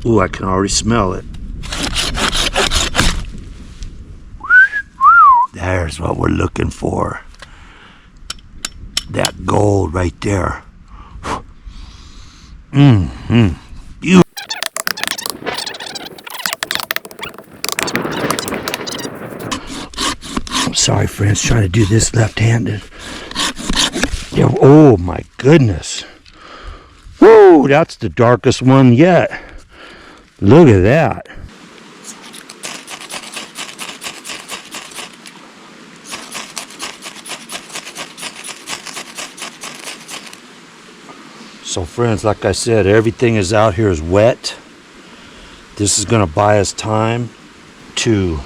Ooh, I can already smell it. There's what we're looking for. That gold right there. Beautiful. I'm sorry, friends, trying to do this left-handed. Yeah, oh my goodness. Woo, that's the darkest one yet. Look at that. So friends, like I said, everything is out here is wet. This is going to buy us time to